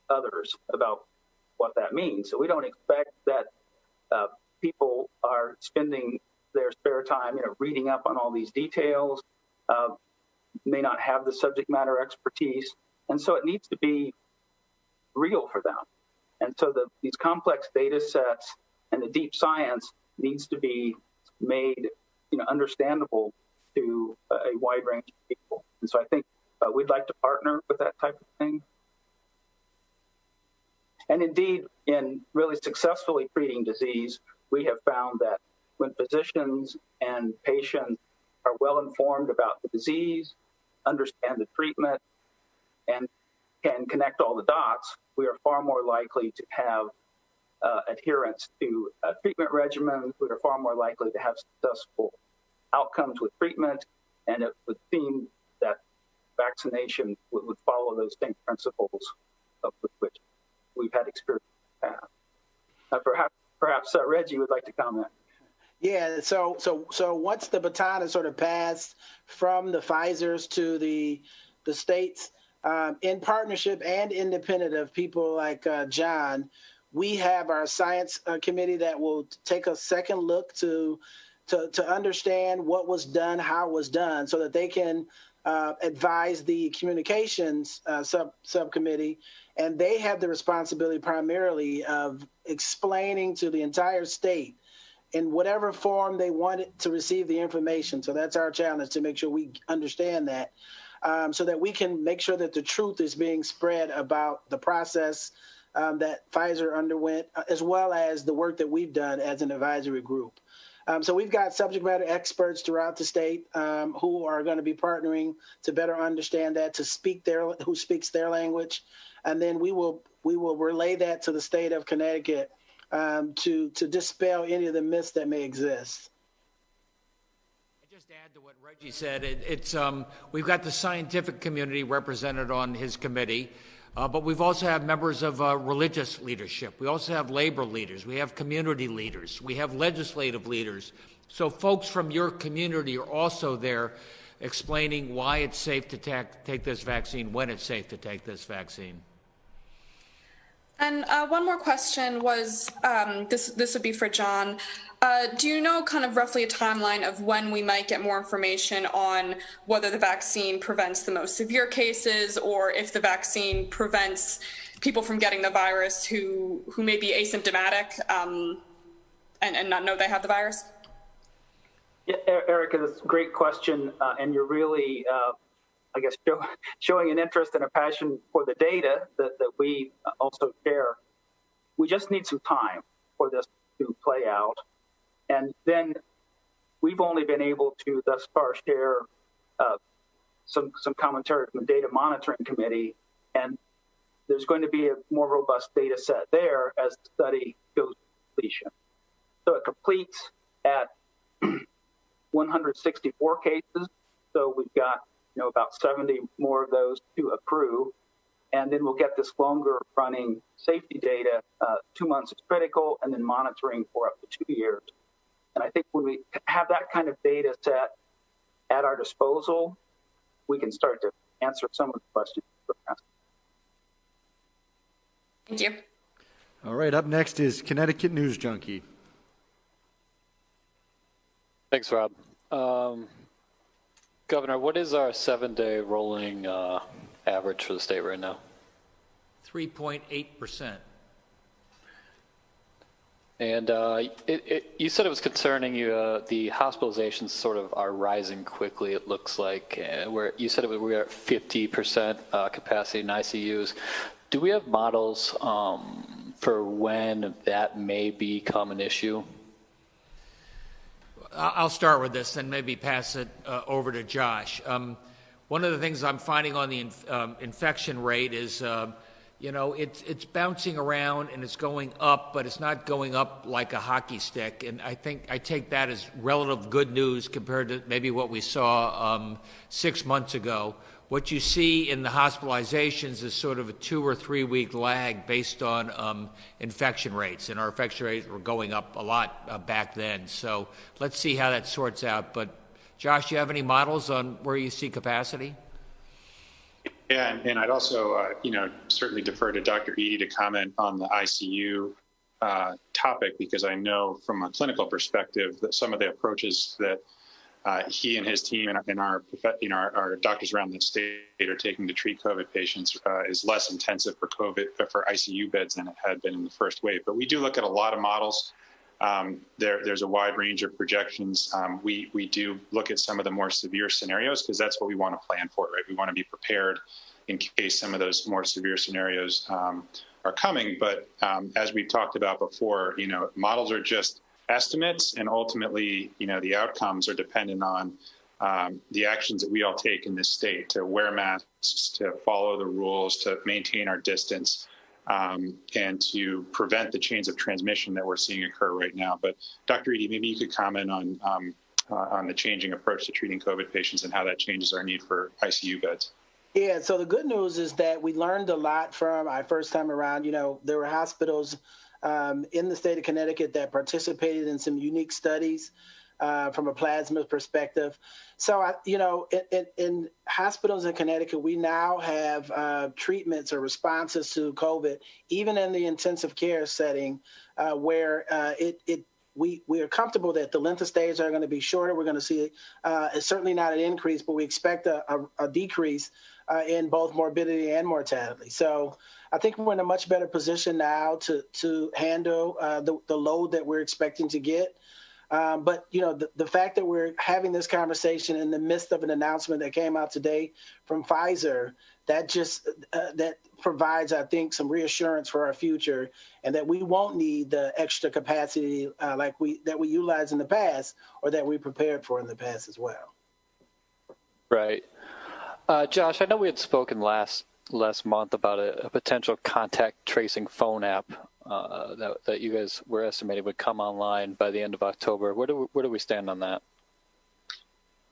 others about what that means. So we don't expect that people are spending their spare time, reading up on all these details. May not have the subject matter expertise, and so it needs to be real for them. And so these complex data sets and the deep science needs to be made, understandable to a wide range of people. And so I think we'd like to partner with that type of thing. And indeed, in really successfully treating disease, we have found that when physicians and patients are well informed about the disease, understand the treatment, and can connect all the dots, we are far more likely to have adherence to treatment regimens. We are far more likely to have successful outcomes with treatment, and it would seem that vaccination would follow those same principles with which we've had experience in the past. Perhaps Reggie would like to comment. Yeah, so once the baton is sort of passed from the Pfizers to the states, in partnership and independent of people like John, we have our science committee that will take a second look to understand what was done, how it was done, so that they can advise the communications subcommittee, and they have the responsibility primarily of explaining to the entire state in whatever form they wanted to receive the information. So that's our challenge, to make sure we understand that, so that we can make sure that the truth is being spread about the process that Pfizer underwent, as well as the work that we've done as an advisory group. So we've got subject matter experts throughout the state who are going to be partnering to better understand that, who speaks their language, and then we will relay that to the state of Connecticut to dispel any of the myths that may exist. I just add to what Reggie said. We've got the scientific community represented on his committee, but we've also have members of religious leadership. We also have labor leaders. We have community leaders. We have legislative leaders. So folks from your community are also there explaining why it's safe to take this vaccine, when it's safe to take this vaccine. And one more question was, this would be for John. Do you know kind of roughly a timeline of when we might get more information on whether the vaccine prevents the most severe cases, or if the vaccine prevents people from getting the virus who may be asymptomatic and not know they have the virus? Yeah, Erica, that's a great question, and you're really I guess, showing an interest and a passion for the data that we also share. We just need some time for this to play out. And then we've only been able to thus far share some commentary from the data monitoring committee, and there's going to be a more robust data set there as the study goes to completion. So it completes at 164 cases. So we've got about 70 more of those to accrue. And then we'll get this longer running safety data. 2 months is critical, and then monitoring for up to 2 years. And I think when we have that kind of data set at our disposal, we can start to answer some of the questions you're asking. Thank you. All right, up next is Connecticut News Junkie. Thanks, Rob. Governor, what is our 7-day rolling average for the state right now? 3.8%. And you said it was concerning you. The hospitalizations sort of are rising quickly. It looks like where you said we were at 50% capacity in ICUs. Do we have models for when that may become an issue? I'll start with this and maybe pass it over to Josh. One of the things I'm finding on the infection rate is, it's bouncing around and it's going up, but it's not going up like a hockey stick. And I take that as relative good news compared to maybe what we saw 6 months ago. What you see in the hospitalizations is sort of a 2 or 3 week lag based on infection rates, and our infection rates were going up a lot back then. So let's see how that sorts out. But Josh, do you have any models on where you see capacity? Yeah, and I'd also, certainly defer to Dr. Eady to comment on the ICU topic, because I know from a clinical perspective that some of the approaches that he and his team and our doctors around the state are taking to treat COVID patients is less intensive for ICU beds than it had been in the first wave. But we do look at a lot of models. There's a wide range of projections. We do look at some of the more severe scenarios because that's what we want to plan for, right? We want to be prepared in case some of those more severe scenarios are coming. But as we've talked about before, models are just estimates, and ultimately, the outcomes are dependent on the actions that we all take in this state to wear masks, to follow the rules, to maintain our distance, and to prevent the chains of transmission that we're seeing occur right now. But Dr. Eady, maybe you could comment on the changing approach to treating COVID patients and how that changes our need for ICU beds. Yeah, so the good news is that we learned a lot from our first time around. There were hospitals in the state of Connecticut that participated in some unique studies from a plasma perspective. So, in hospitals in Connecticut, we now have treatments or responses to COVID, even in the intensive care setting, where we are comfortable that the length of stays are going to be shorter. We're going to see it's certainly not an increase, but we expect a decrease in both morbidity and mortality. So I think we're in a much better position now to handle the load that we're expecting to get. But, the fact that we're having this conversation in the midst of an announcement that came out today from Pfizer, that just that provides, I think, some reassurance for our future, and that we won't need the extra capacity that we utilized in the past, or that we prepared for in the past as well. Right. Josh, I know we had spoken last month about a potential contact tracing phone app that you guys were estimating would come online by the end of October. Where do we stand on that?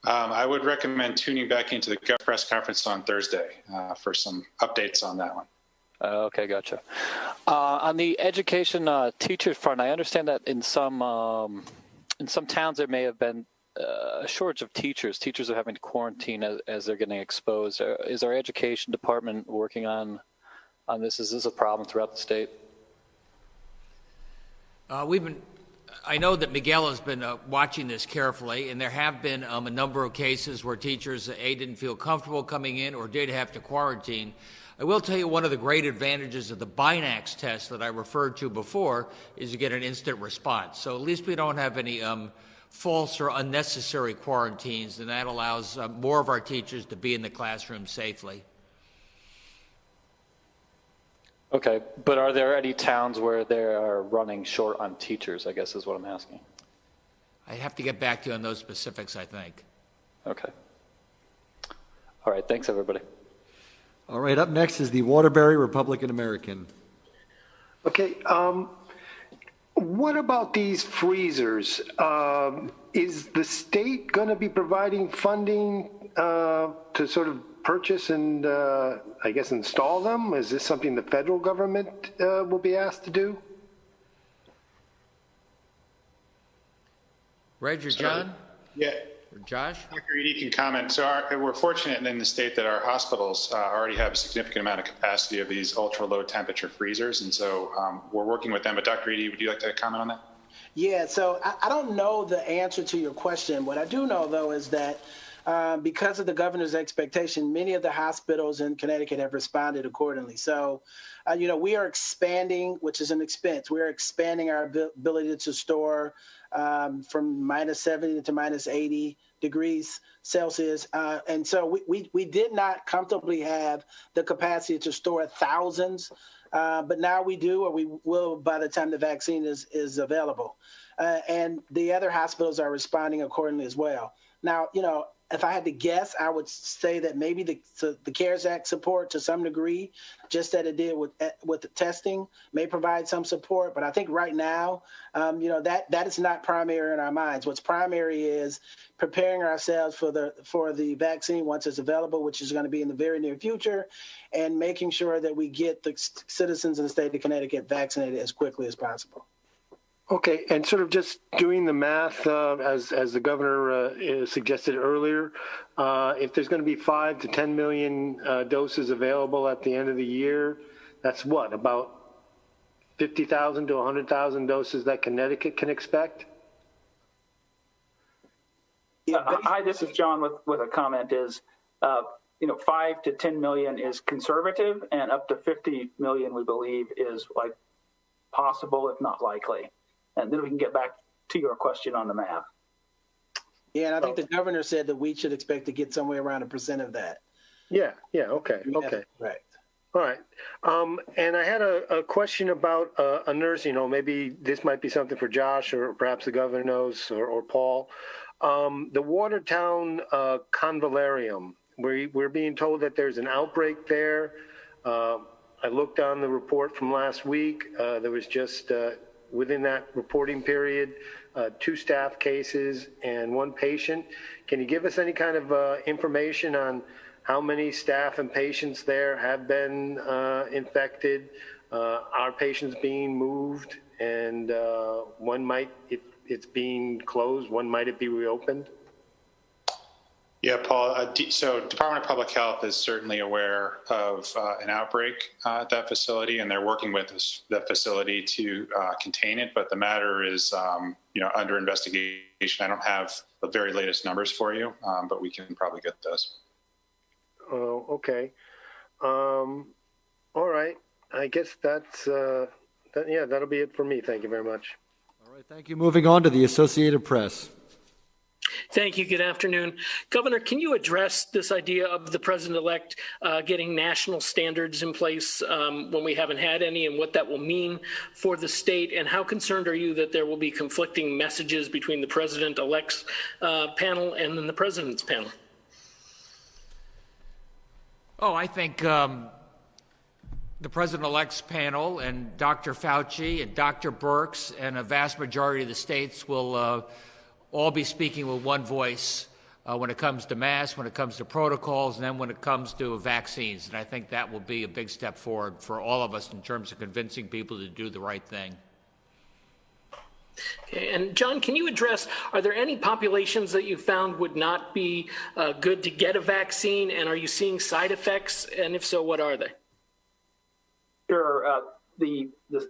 I would recommend tuning back into the press conference on Thursday for some updates on that one. Okay, gotcha. On the education teacher front, I understand that in some towns there may have been a shortage of teachers. Teachers are having to quarantine as they're getting exposed. Is our education department working on this? Is this a problem throughout the state? I know that Miguel has been watching this carefully, and there have been a number of cases where teachers, didn't feel comfortable coming in or did have to quarantine. I will tell you one of the great advantages of the Binax test that I referred to before is you get an instant response. So at least we don't have any false or unnecessary quarantines, and that allows more of our teachers to be in the classroom safely. Okay, but are there any towns where they are running short on teachers, I guess is what I'm asking? I'd have to get back to you on those specifics, I think. Okay. All right. Thanks, everybody. All right, up next is the Waterbury Republican American. Okay. What about these freezers? Is the state going to be providing funding to sort of purchase and, I guess, install them? Is this something the federal government will be asked to do? Reg or John? Yeah. Or Josh? Dr. Eady can comment. So we're fortunate in the state that our hospitals already have a significant amount of capacity of these ultra low temperature freezers. And so we're working with them. But Dr. Eady, would you like to comment on that? Yeah, so I don't know the answer to your question. What I do know, though, is that because of the governor's expectation, many of the hospitals in Connecticut have responded accordingly. So, we are expanding, which is an expense. We are expanding our ability to store from minus 70 to minus 80 degrees Celsius. And so we did not comfortably have the capacity to store thousands, but now we do, or we will by the time the vaccine is available. And the other hospitals are responding accordingly as well. Now, if I had to guess, I would say that maybe the CARES Act support to some degree, just that it did with the testing, may provide some support. But I think right now, that is not primary in our minds. What's primary is preparing ourselves for the vaccine once it's available, which is going to be in the very near future, and making sure that we get the citizens in the state of Connecticut vaccinated as quickly as possible. Okay, and sort of just doing the math, as the governor suggested earlier, if there's going to be 5 to 10 million doses available at the end of the year, that's what, about 50,000 to 100,000 doses that Connecticut can expect? Hi, this is John with a comment. Is 5 to 10 million is conservative, and up to 50 million we believe is like possible, if not likely. And then we can get back to your question on the math. Yeah, and I think the governor said that we should expect to get somewhere around 1% of that. Yeah, okay. Right. All right. And I had a question about a nurse. Maybe this might be something for Josh, or perhaps the governor knows, or Paul. The Watertown Convalarium, we're being told that there's an outbreak there. I looked on the report from last week. There was just within that reporting period, 2 staff cases and 1 patient. Can you give us any kind of information on how many staff and patients there have been infected? Are patients being moved? And when might, if it's being closed, when might it be reopened? Yeah, Paul. So Department of Public Health is certainly aware of an outbreak at that facility, and they're working with the facility to contain it. But the matter is, under investigation. I don't have the very latest numbers for you, but we can probably get those. Oh, okay. All right. I guess that's that'll be it for me. Thank you very much. All right. Thank you. Moving on to the Associated Press. Thank you. Good afternoon. Governor, can you address this idea of the president-elect getting national standards in place when we haven't had any, and what that will mean for the state? And how concerned are you that there will be conflicting messages between the president-elect's panel and then the president's panel? Oh, I think the president-elect's panel and Dr. Fauci and Dr. Birx and a vast majority of the states will all be speaking with one voice when it comes to masks, when it comes to protocols, and then when it comes to vaccines. And I think that will be a big step forward for all of us in terms of convincing people to do the right thing. Okay. And John, can you address, are there any populations that you found would not be good to get a vaccine, and are you seeing side effects? And if so, what are they? Sure. The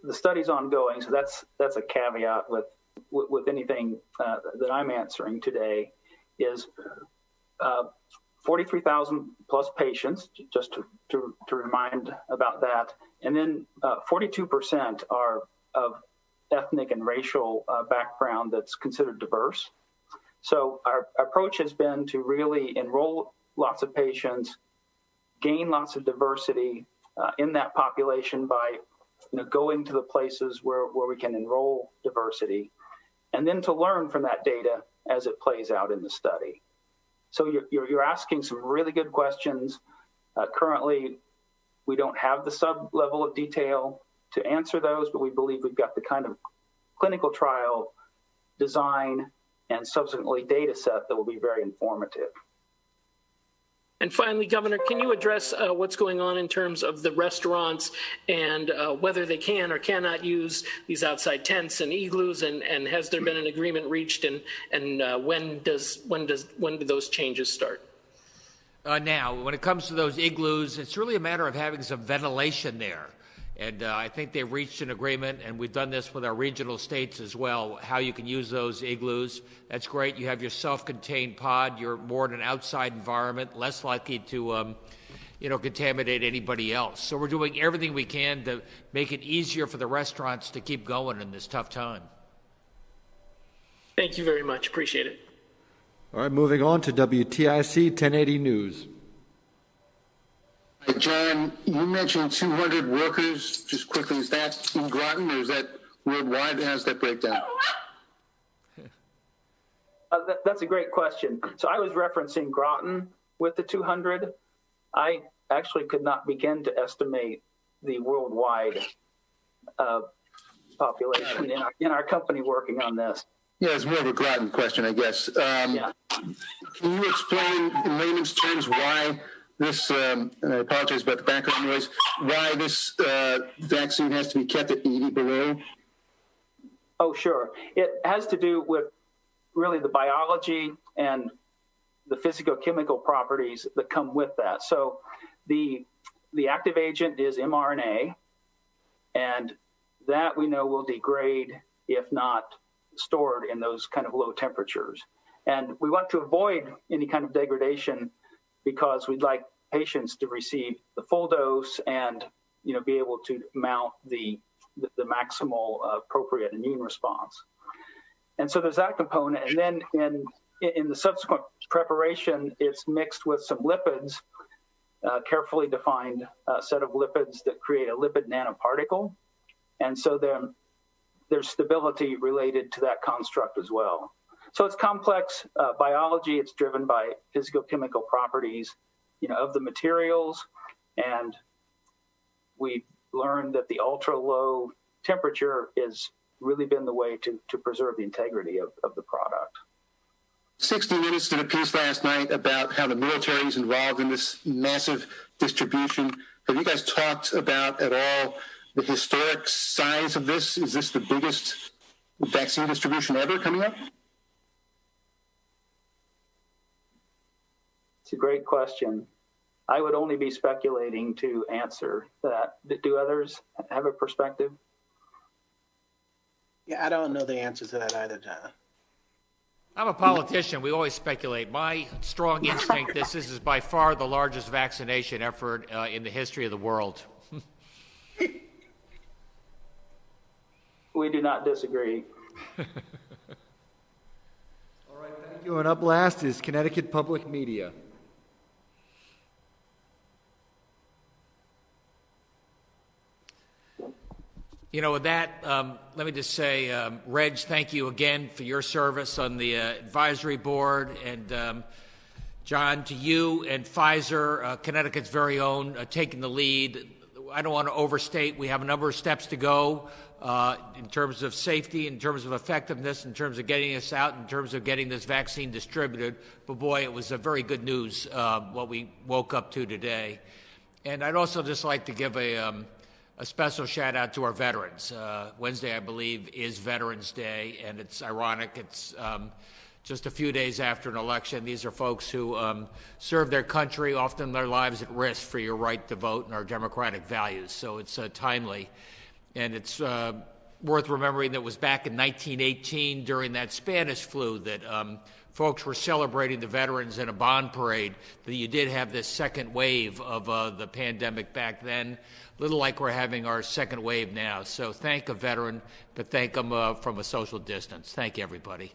study's ongoing, so that's a caveat with anything that I'm answering today. Is 43,000 plus patients, just to remind about that, and then 42% are of ethnic and racial background that's considered diverse. So our approach has been to really enroll lots of patients, gain lots of diversity in that population by going to the places where we can enroll diversity. and then to learn from that data as it plays out in the study. So you're asking some really good questions. Currently, we don't have the sub-level of detail to answer those, but we believe we've got the kind of clinical trial design and subsequently data set that will be very informative. And finally, Governor, can you address what's going on in terms of the restaurants and whether they can or cannot use these outside tents and igloos, and has there been an agreement reached, and when do those changes start? Now, when it comes to those igloos, it's really a matter of having some ventilation there. And I think they've reached an agreement, and we've done this with our regional states as well, how you can use those igloos. That's great. You have your self-contained pod. You're more in an outside environment, less likely to, contaminate anybody else. So we're doing everything we can to make it easier for the restaurants to keep going in this tough time. Thank you very much. Appreciate it. All right, moving on to WTIC 1080 News. John, you mentioned 200 workers. Just quickly, is that in Groton or is that worldwide? How's that breakdown? That's a great question. So I was referencing Groton with the 200. I actually could not begin to estimate the worldwide population in our company working on this. Yeah, it's more of a Groton question, I guess. Can you explain in layman's terms why this, and I apologize about the background noise, why this vaccine has to be kept at 80 below? Oh, sure. It has to do with really the biology and the physicochemical properties that come with that. So the active agent is mRNA, and that we know will degrade if not stored in those kind of low temperatures. And we want to avoid any kind of degradation because we'd like patients to receive the full dose and be able to mount the maximal appropriate immune response. And so there's that component. And then in the subsequent preparation, it's mixed with some lipids, carefully defined set of lipids that create a lipid nanoparticle. And so there's stability related to that construct as well. So it's complex biology. It's driven by physicochemical properties, of the materials. And we've learned that the ultra low temperature has really been the way to preserve the integrity of the product. 60 Minutes did a piece last night about how the military is involved in this massive distribution. Have you guys talked about at all the historic size of this? Is this the biggest vaccine distribution ever coming up? It's a great question. I would only be speculating to answer that. Do others have a perspective? Yeah, I don't know the answer to that either, John. I'm a politician. We always speculate. My strong instinct, this is by far the largest vaccination effort in the history of the world. We do not disagree. All right, thank you. And up last is Connecticut Public Media. With that, let me just say, Reg, thank you again for your service on the advisory board. And John, to you and Pfizer, Connecticut's very own, taking the lead. I don't want to overstate. We have a number of steps to go in terms of safety, in terms of effectiveness, in terms of getting us out, in terms of getting this vaccine distributed. But boy, it was a very good news what we woke up to today. And I'd also just like to give a special shout out to our veterans. Wednesday, I believe, is Veterans Day, and it's ironic. It's just a few days after an election. These are folks who serve their country, often their lives at risk for your right to vote and our democratic values. So it's timely. And it's worth remembering that it was back in 1918 during that Spanish flu that folks were celebrating the veterans in a bond parade, that you did have this second wave of the pandemic back then, a little like we're having our second wave now. So thank a veteran, but thank them from a social distance. Thank you, everybody.